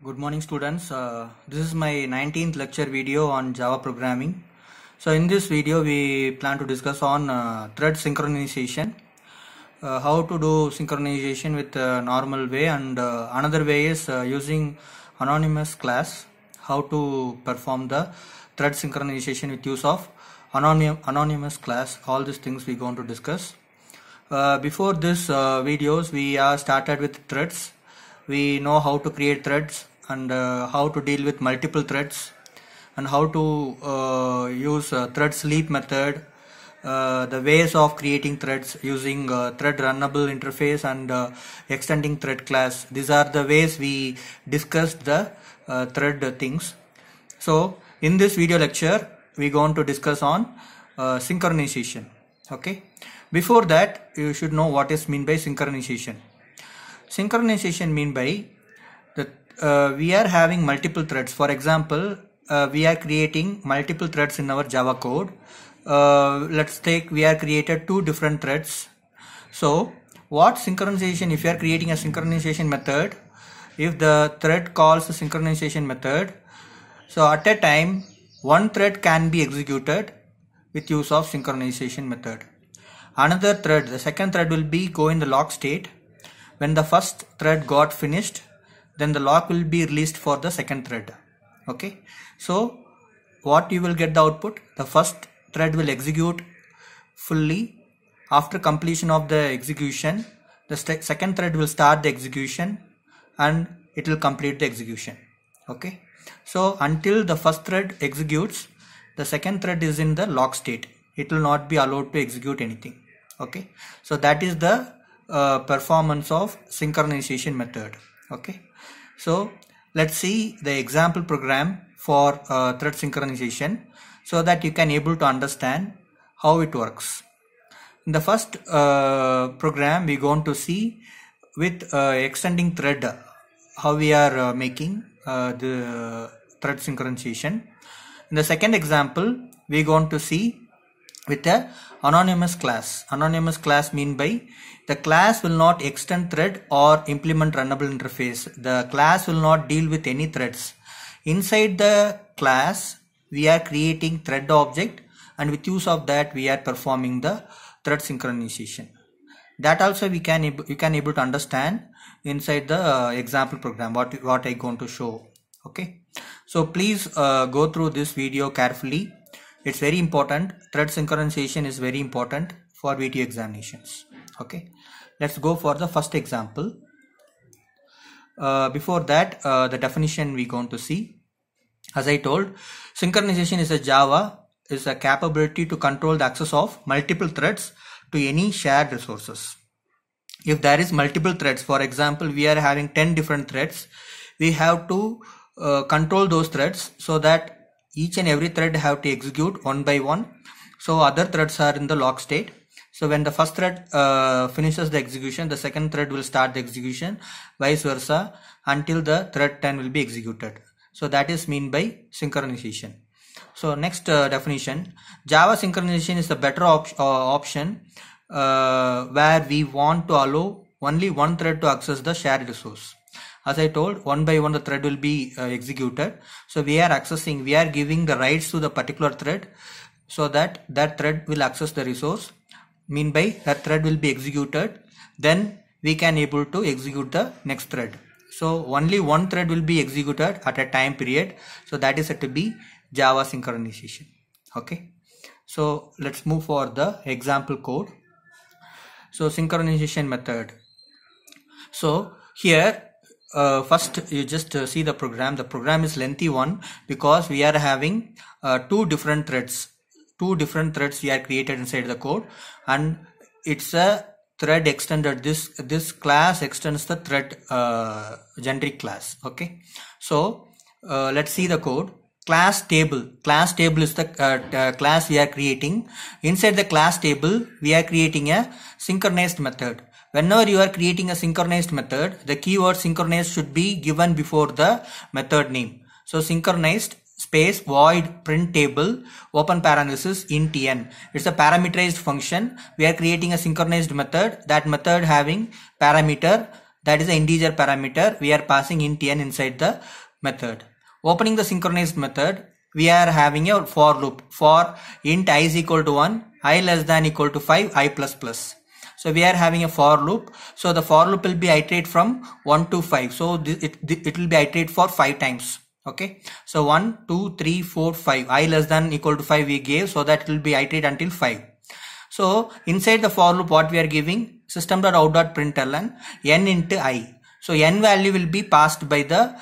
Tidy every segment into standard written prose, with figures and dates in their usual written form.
Good morning students. This is my 19th lecture video on Java programming. So in this video we plan to discuss on thread synchronization, how to do synchronization with normal way, and another way is using anonymous class, how to perform the thread synchronization with use of anonymous class. All these things we are going to discuss. Before this videos we are started with threads. We know how to create threads and how to deal with multiple threads and how to use thread sleep method, the ways of creating threads using thread runnable interface and extending thread class. These are the ways we discussed the thread things. So in this video lecture we are going to discuss on synchronization. Okay, before that you should know what is mean by synchronization. Synchronization mean by that we are having multiple threads. For example, we are creating multiple threads in our Java code. Let's take we are created two different threads. So what synchronization, if you are creating a synchronization method, if the thread calls the synchronization method, so at a time one thread can be executed with use of synchronization method. Another thread, the second thread, will be go in the lock state. When the first thread got finished, then the lock will be released for the second thread. Okay, so what you will get the output, the first thread will execute fully. After completion of the execution, the second thread will start the execution and it will complete the execution. Okay, so until the first thread executes, the second thread is in the lock state. It will not be allowed to execute anything. Okay, so that is the performance of synchronization method. Okay, so let's see the example program for thread synchronization so that you can able to understand how it works. In the first program we are going to see with extending thread how we are making the thread synchronization. In the second example we are going to see with a anonymous class. Anonymous class mean by the class will not extend thread or implement runnable interface. The class will not deal with any threads. Inside the class we are creating thread object, and with use of that we are performing the thread synchronization. That also you can able to understand inside the example program what I going to show. Okay, so please go through this video carefully. It's very important. Thread synchronization is very important for VTU examinations. Okay, let's go for the first example. Before that, the definition we're going to see. As I told, synchronization is a capability to control the access of multiple threads to any shared resources. If there is multiple threads, for example, we are having 10 different threads, we have to control those threads so that each and every thread have to execute one by one. So other threads are in the lock state. So when the first thread finishes the execution, the second thread will start the execution, vice versa, until the thread 10 will be executed. So that is mean by synchronization. So next definition, Java synchronization is the better option where we want to allow only one thread to access the shared resource. As I told, one by one the thread will be executed. So we are giving the rights to the particular thread so that that thread will access the resource. Mean by that thread will be executed, then we can able to execute the next thread. So only one thread will be executed at a time period. So that is said to be Java synchronization. Okay, so let's move for the example code. So synchronization method. So here first you just see the program. The program is lengthy one because we are having two different threads we are created inside the code, and it's a thread extended. This class extends the thread generic class. Okay, so let's see the code. Class table is the class we are creating. Inside the class table we are creating a synchronized method. Whenever you are creating a synchronized method, the keyword synchronized should be given before the method name. So synchronized space void print table open parenthesis int n. It's a parameterized function. We are creating a synchronized method. That method having parameter that is an integer parameter. We are passing int n inside the method. Opening the synchronized method, we are having a for loop for int I is equal to 1, I less than equal to 5, I plus plus. So we are having a for loop. So the for loop will be iterate from 1 to 5. So it will be iterate for 5 times. Okay. So 1, 2, 3, 4, 5. I less than equal to 5 we gave, so that it will be iterate until 5. So inside the for loop, what we are giving, system.out.println n into I. So n value will be passed by the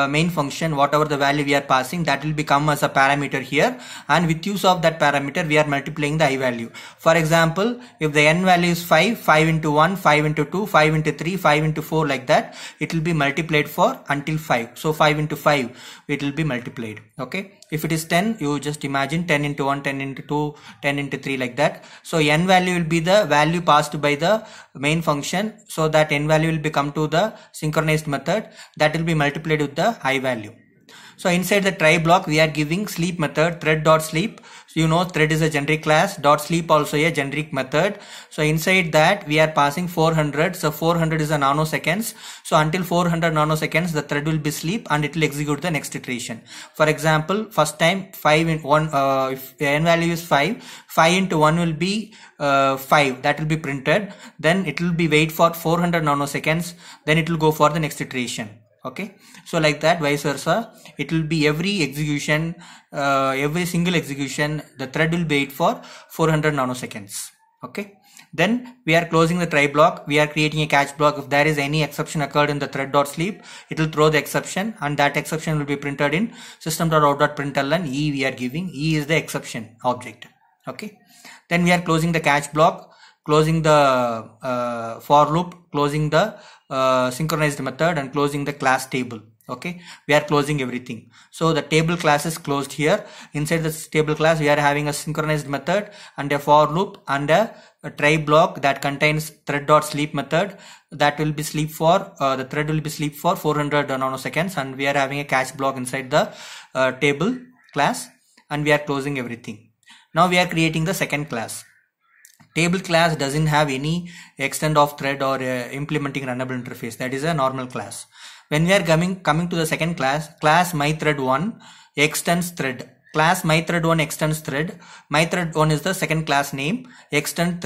main function. Whatever the value we are passing, that will become as a parameter here, and with use of that parameter we are multiplying the I value. For example, if the n value is 5, 5 into 1, 5 into 2, 5 into 3, 5 into 4, like that, it will be multiplied for until 5. So 5 into 5 it will be multiplied. Okay. If it is 10, you just imagine 10 into 1, 10 into 2, 10 into 3, like that. So n value will be the value passed by the main function, so that n value will become to the synchronized method, that will be multiplied with the I value. So inside the try block, we are giving sleep method, thread.sleep. So you know thread is a generic class, .sleep also a generic method. So inside that we are passing 400. So 400 is a nanoseconds. So until 400 nanoseconds, the thread will be sleep and it will execute the next iteration. For example, first time 5 in 1, if n value is 5, 5 into 1 will be 5, that will be printed. Then it will be wait for 400 nanoseconds. Then it will go for the next iteration. Okay, so like that, vice versa, it will be every execution, every single execution, the thread will wait for 400 nanoseconds. Okay, then we are closing the try block. We are creating a catch block. If there is any exception occurred in the thread.sleep, it will throw the exception, and that exception will be printed in system.out.println E. We are giving E is the exception object. Okay, then we are closing the catch block, closing the for loop, closing the synchronized method, and closing the class table. Okay, we are closing everything. So the table class is closed here. Inside this table class, we are having a synchronized method and a for loop and a try block that contains thread.sleep method that will be sleep for the thread will be sleep for 400 nanoseconds, and we are having a catch block inside the table class, and we are closing everything. Now we are creating the second class. Table class doesn't have any extent of thread or implementing runnable interface. That is a normal class. When we are coming to the second class, class mythread1 extends thread. Class mythread1 extends thread. Mythread1 is the second class name. Extends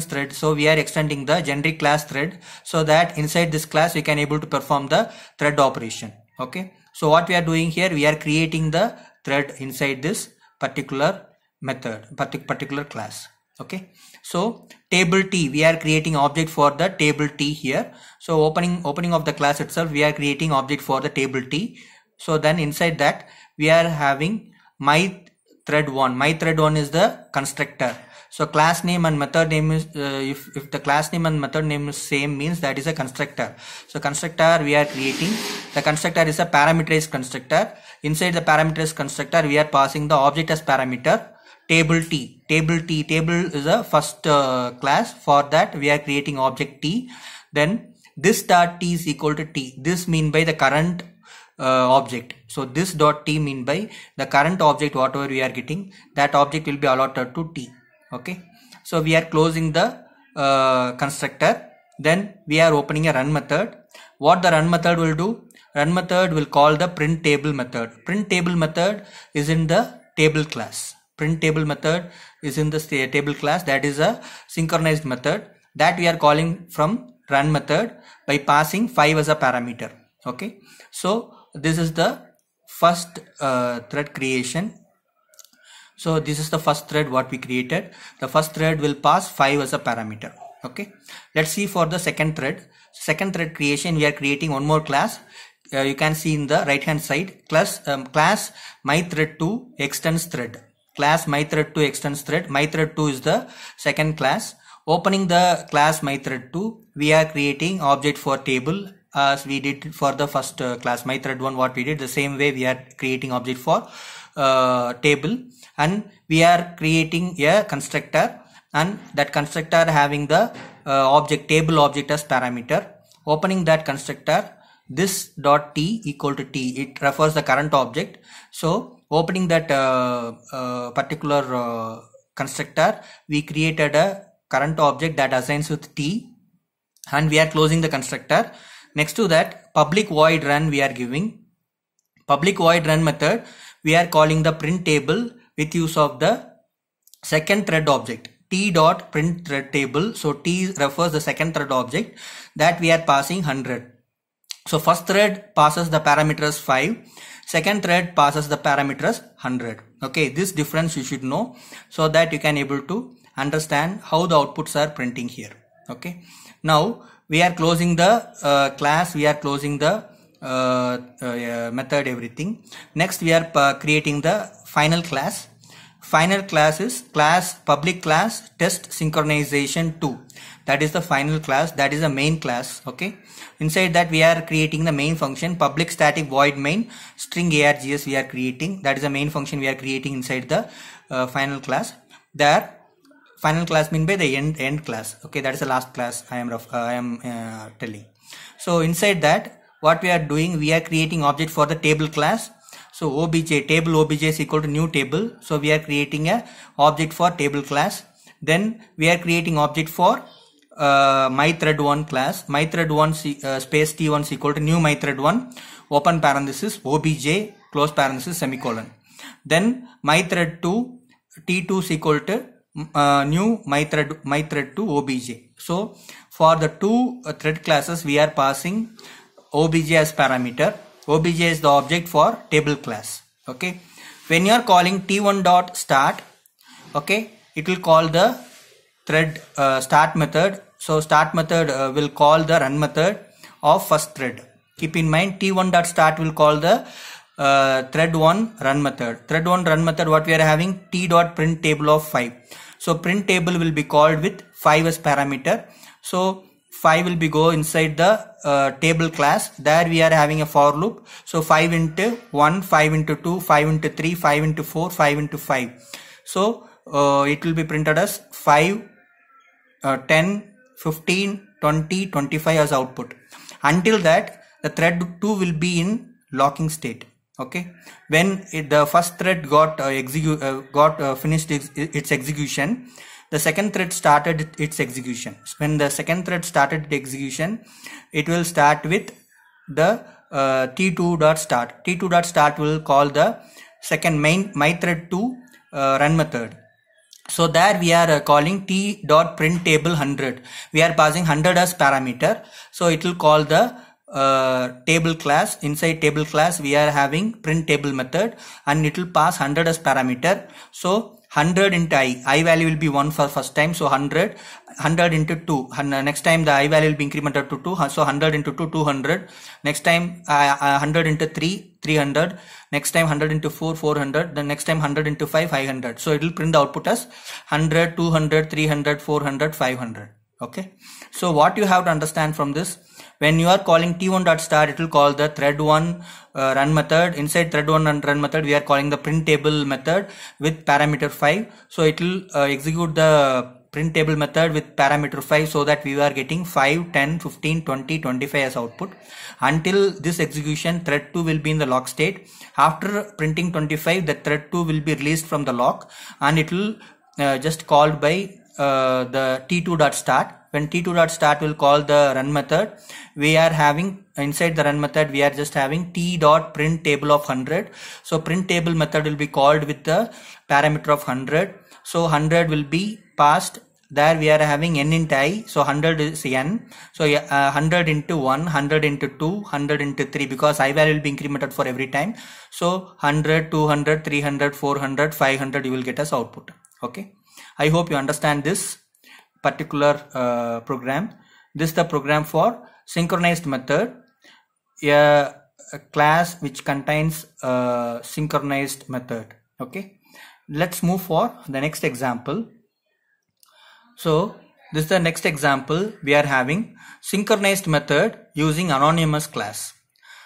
thread. So we are extending the generic class thread, so that inside this class we can able to perform the thread operation. Okay. So what we are doing here, we are creating the thread inside this particular method, particular class. Okay, so table T, we are creating object for the table T here. So opening of the class itself, we are creating object for the table T. So then inside that we are having mythread1. Mythread1 is the constructor. So class name and method name is if the class name and method name is same, means that is a constructor. So constructor we are creating. The constructor is a parameterized constructor. Inside the parameterized constructor, we are passing the object as parameter. Table T. Table is a first class. For that we are creating object T. Then this dot T is equal to T. This mean by the current object. So this dot T mean by the current object, whatever we are getting, that object will be allotted to T. Okay. So we are closing the constructor. Then we are opening a run method. What the run method will do? Run method will call the print table method. Print table method is in the table class. Print table method is in the table class. That is a synchronized method that we are calling from run method by passing 5 as a parameter. Okay, so this is the first thread creation. So this is the first thread what we created. The first thread will pass 5 as a parameter. Okay, let's see for the second thread. Second thread creation, we are creating one more class. You can see in the right hand side, class mythread2 extends thread. Class mythread2 extends thread. Mythread2 is the second class. Opening the class mythread2, we are creating object for table as we did for the first class mythread1. What we did, the same way we are creating object for table, and we are creating a constructor, and that constructor having the object table object as parameter. Opening that constructor, this dot T equal to T, it refers the current object. So opening that particular constructor, we created a current object that assigns with T, and we are closing the constructor. Next to that, public void run we are giving. Public void run method, we are calling the print table with use of the second thread object, t dot print thread table. So t refers the second thread object that we are passing 100. So first thread passes the parameters 5, second thread passes the parameters 100. Okay, this difference you should know so that you can able to understand how the outputs are printing here. Okay, now we are closing the class, we are closing the method, everything. Next we are creating the final class. Final class is public class test synchronization 2. That is the final class, that is the main class. Okay, inside that we are creating the main function, public static void main string args we are creating. That is the main function we are creating inside the final class. There final class mean by the end class. Okay, that is the last class I am telling. So inside that what we are doing, we are creating object for the table class. So obj, table obj is equal to new table. So we are creating a object for table class. Then we are creating object for mythread1 class. Mythread1 space t1 is equal to new mythread1 open parenthesis obj close parenthesis semicolon. Then mythread2 t2 is equal to new mythread2 obj. So for the two thread classes we are passing obj as parameter. Obj is the object for table class. Okay, when you are calling t1 dot start, okay, it will call the thread start method. So start method will call the run method of first thread. Keep in mind, t1 dot start will call the thread1 run method. Thread1 run method, what we are having, t dot print table of 5. So print table will be called with 5 as parameter. So 5 will be go inside the table class. There we are having a for loop. So 5 into 1, 5 into 2, 5 into 3, 5 into 4, 5 into 5. So it will be printed as 5, 10, 15, 20, 25 as output. Until that the thread 2 will be in locking state. Okay, when the first thread got finished its execution, the second thread started its execution. When the second thread started the execution, it will start with the t2 dot start. T2 dot start will call the second main mythread2 run method. So there we are calling t dot print table 100. We are passing 100 as parameter. So it will call the table class. Inside table class we are having print table method and it will pass 100 as parameter. So 100 into I value will be 1 for first time. So 100 into 2. Next time the I value will be incremented to 2. So 100 into 2, 200. Next time 100 into 3, 300. Next time 100 into 4, 400. The next time 100 into 5, 500. So it will print the output as 100, 200, 300, 400, 500. Okay. So what you have to understand from this, when you are calling t1 dot start, it will call the thread1 run method. Inside thread1 run method, we are calling the print table method with parameter 5. So it will execute the print table method with parameter 5, so that we are getting 5, 10, 15, 20, 25 as output. Until this execution, thread 2 will be in the lock state. After printing 25, the thread 2 will be released from the lock and it will just called by the t2 dot start. When t2 dot start will call the run method, we are having inside the run method we are just having t dot print table of 100. So print table method will be called with the parameter of 100. So 100 will be passed. There we are having n into I. So 100 is n. So 100 into 1, 100 into 2, 100 into 3, because I value will be incremented for every time. So 100, 200, 300, 400, 500 you will get as output. Okay. I hope you understand this particular program. This is the program for synchronized method, a class which contains synchronized method. Okay, let's move for the next example. So this is the next example. We are having synchronized method using anonymous class.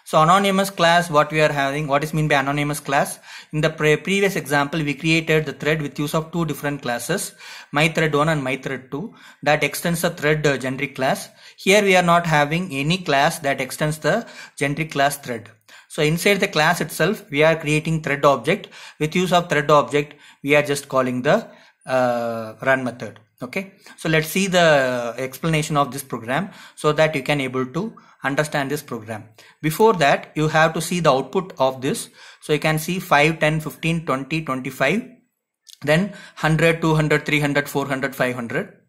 So anonymous class, what we are having, what is meant by anonymous class? In the previous example, we created the thread with use of two different classes, mythread1 and mythread2, that extends the thread generic class. Here we are not having any class that extends the generic class thread. So inside the class itself, we are creating thread object. With use of thread object, we are just calling the run method. Okay, so let's see the explanation of this program so that you can able to understand this program. Before that, you have to see the output of this. So you can see 5, 10, 15, 20, 25, then 100, 200, 300, 400, 500.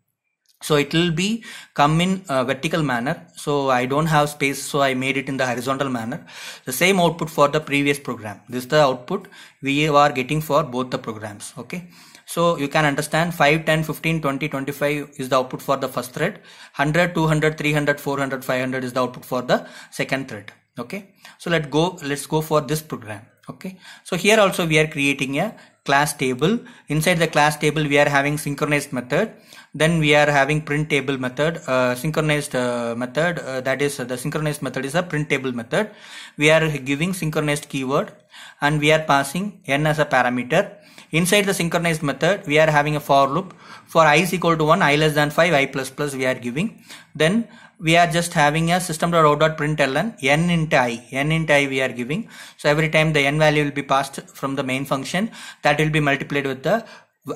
So it will be come in a vertical manner. So I don't have space, so I made it in the horizontal manner. The same output for the previous program. This is the output we are getting for both the programs. Okay, so you can understand 5, 10, 15, 20, 25 is the output for the first thread. 100, 200, 300, 400, 500 is the output for the second thread. Okay, so let's go for this program. Okay, so here also we are creating a class table. Inside the class table we are having synchronized method. Then we are having print table method, synchronized method. That is the synchronized method is a print table method. We are giving synchronized keyword and we are passing n as a parameter. Inside the synchronized method we are having a for loop. For I is equal to 1, I less than 5, I plus plus we are giving. Then we are just having a system.out.println n into I we are giving. So every time the n value will be passed from the main function, that will be multiplied with the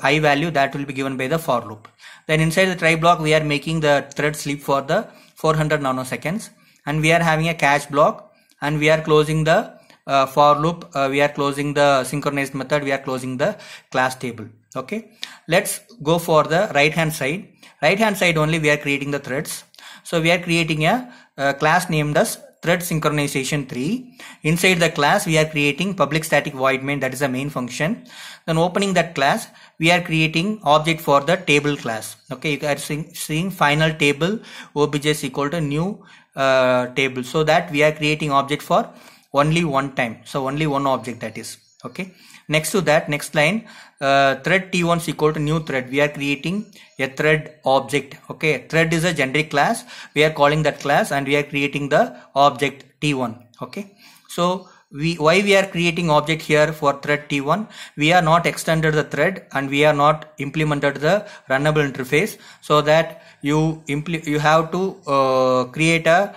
I value that will be given by the for loop. Then inside the try block we are making the thread sleep for the 400 nanoseconds, and we are having a catch block, and we are closing the for loop. We are closing the synchronized method, we are closing the class table. Okay, let's go for the right hand side. Right hand side only we are creating the threads. So we are creating a class named as thread synchronization 3. Inside the class we are creating public static void main, that is the main function. Then opening that class we are creating object for the table class. Okay, you are seeing final table obj is equal to new table, so that we are creating object for only one time, so only one object, that is. Okay, next to that, next line, thread t1 is equal to new thread. We are creating a thread object. Okay, thread is a generic class, we are calling that class, and we are creating the object t1. Okay, so why we are creating object here for thread t1? We are not extended the thread and we are not implemented the runnable interface, so that you have to create a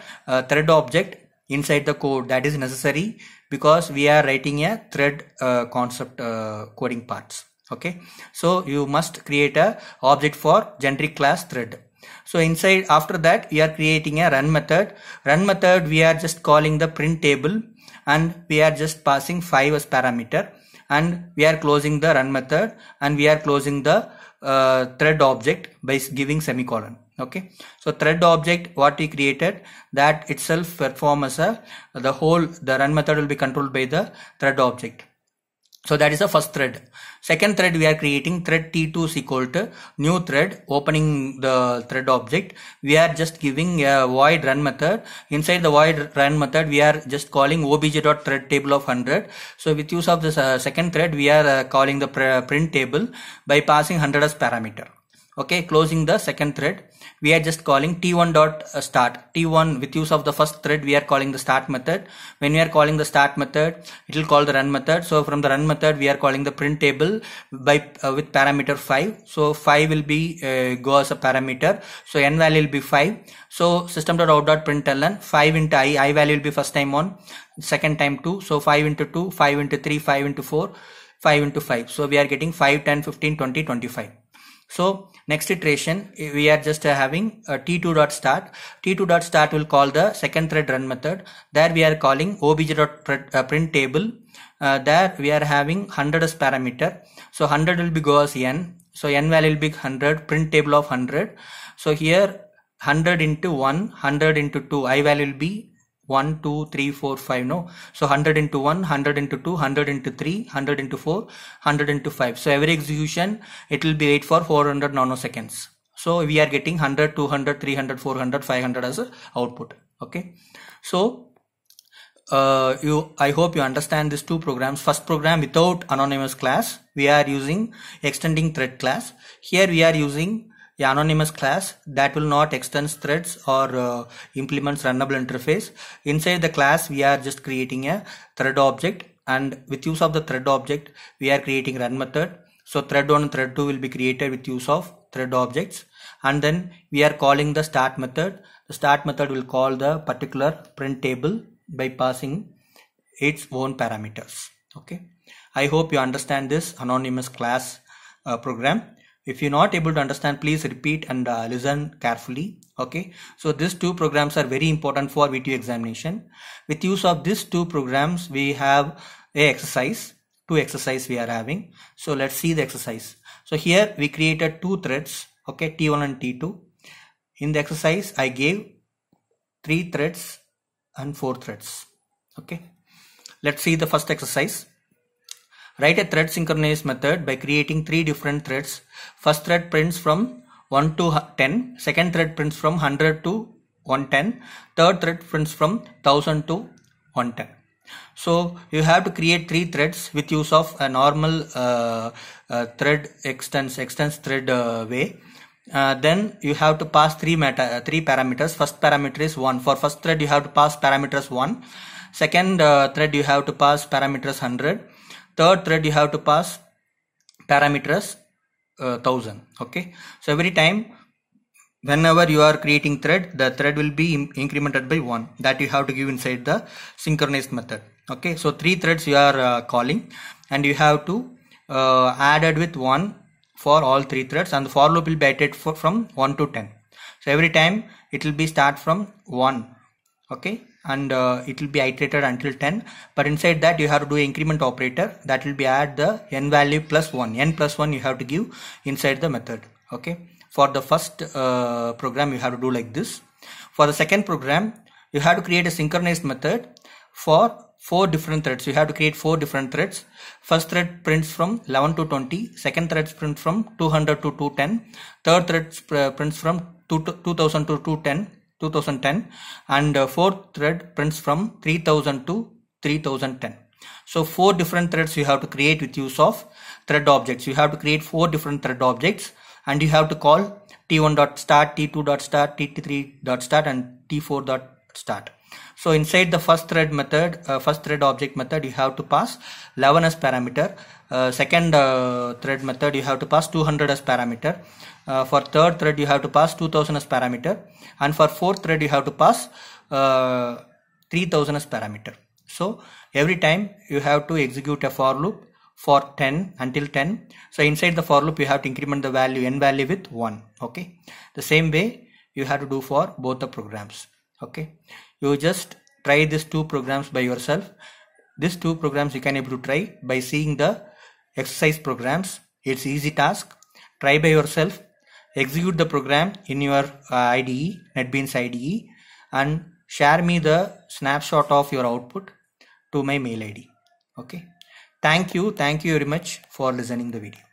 thread object inside the code. That is necessary because we are writing a thread concept coding parts. Okay, so you must create a object for generic class thread. So inside, after that we are creating a run method. Run method we are just calling the print table, and we are just passing 5 as parameter, and we are closing the run method, and we are closing the thread object by giving semicolon. Okay, so thread object what we created, that itself perform as the run method will be controlled by the thread object. So that is the first thread. Second thread we are creating thread t2 is equal to new thread, opening the thread object. We are just giving a void run method. Inside the void run method we are just calling obj.thread table of 100. So with use of this second thread we are calling the print table by passing 100 as parameter. Okay, closing the second thread we are just calling t1 dot start. T1 with use of the first thread we are calling the start method. When we are calling the start method, it will call the run method. So from the run method we are calling the print table by with parameter 5. So 5 will be go as a parameter, so n value will be 5. So system.out.println 5 into I value will be first time 1, second time 2. So 5 into 2, 5 into 3, 5 into 4, 5 into 5. So we are getting 5, 10, 15, 20, 25. So next iteration we are just having a t2.start. T2.start will call the second thread run method. There we are calling obj.print table. There we are having 100 as parameter. So 100 will be go as n. So n value will be 100, print table of 100. So here 100 into 1, 100 into 2, I value will be 1, 2, 3, 4, 5. No, so 100 into 1, 100 into 2, 100 into 3, 100 into 4, 100 into 5. So every execution it will be wait for 400 nanoseconds. So we are getting 100, 200, 300, 400, 500 as a output. Okay, so I hope you understand these two programs. First program without anonymous class, we are using extending thread class. Here we are using the anonymous class that will not extend threads or implements runnable interface. Inside the class we are just creating a thread object, and with use of the thread object we are creating run method. So thread 1 and thread 2 will be created with use of thread objects, and then we are calling the start method. The start method will call the particular print table by passing its own parameters. Okay, I hope you understand this anonymous class program. If you're not able to understand, please repeat and listen carefully. Okay, so these two programs are very important for VTU examination. With use of these two programs, we have two exercise we are having. So let's see the exercise. So here we created two threads, okay, T1 and T2. In the exercise, I gave 3 threads and 4 threads. Okay, let's see the first exercise. Write a thread synchronized method by creating 3 different threads. First thread prints from 1 to 10, second thread prints from 100 to 110, third thread prints from 1000 to 110. So you have to create 3 threads with use of a normal thread extends thread way. Then you have to pass 3 parameters. First parameter is 1. For first thread you have to pass parameters 1. Second thread you have to pass parameters 100. Third thread you have to pass parameters 1000. Okay, so every time whenever you are creating thread, the thread will be incremented by 1. That you have to give inside the synchronized method. Okay, so 3 threads you are calling, and you have to add it with 1 for all 3 threads, and the for loop will be iterated from 1 to 10. So every time it will be start from 1. Okay, and it will be iterated until 10, but inside that you have to do increment operator, that will be add the n value plus 1. N plus 1 you have to give inside the method. Okay, for the first program you have to do like this. For the second program, you have to create a synchronized method for 4 different threads. You have to create 4 different threads. First thread prints from 11 to 20, second thread prints from 200 to 210, third thread prints from 2000 to 2010, and fourth thread prints from 3000 to 3010. So 4 different threads you have to create with use of thread objects. You have to create 4 different thread objects, and you have to call t1.start, t2.start, t3.start, and t4.start. So inside the first thread method, first thread object method, you have to pass 11 as parameter. Second thread method, you have to pass 200 as parameter. For third thread, you have to pass 2000 as parameter, and for fourth thread, you have to pass 3000 as parameter. So every time you have to execute a for loop for 10 until 10. So inside the for loop, you have to increment the value n value with 1. Okay, the same way you have to do for both the programs. Okay, you just try these 2 programs by yourself. These 2 programs you can able to try by seeing the exercise programs. It's easy task. Try by yourself. Execute the program in your IDE, NetBeans IDE, and share me the snapshot of your output to my mail ID. Okay. Thank you very much for listening the video.